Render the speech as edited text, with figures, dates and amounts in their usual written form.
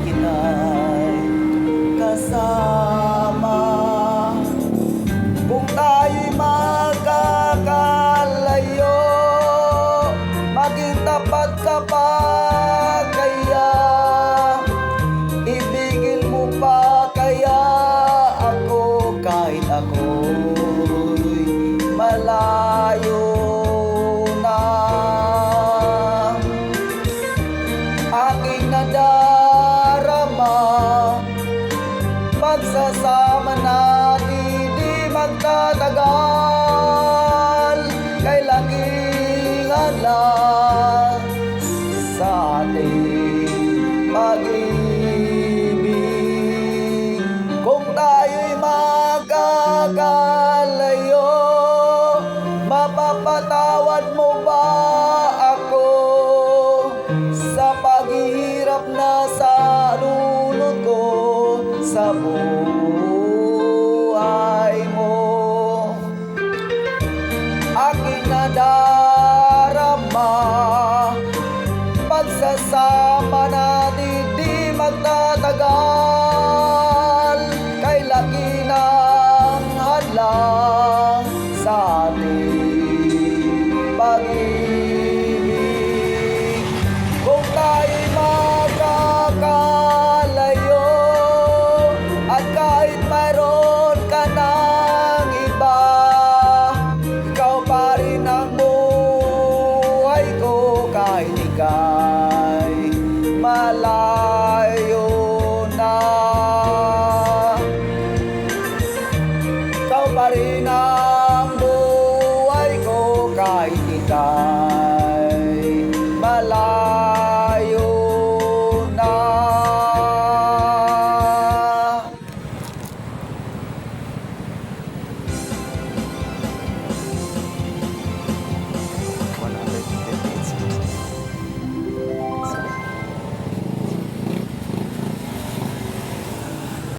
kita'y kasama. Kung tayo'y magkakalayo, maging tapat ka pa kaya? Ibigin mo pa kaya ako kahit ako'y malayo na? Aking nadarama, pagsasama natin di magtatagal. Kay laking hadlang sa ating pag-ibig. Kung tayo'y magkakalayo, mapapatawad mo ba ako sa paghihirap na sa lulot ko sa buhay mo? Aking nadarama, pagsasama natin di magtatagal. Kay laki ng hadlang sa ating pag-ibig. Kung tayo'y magkakalayo, at kahit mayroon ka ng iba, ikaw pa rin ang buhay ko kahit ika'y malayo na. Ikaw pa rin ang buhay ko kahit ika'y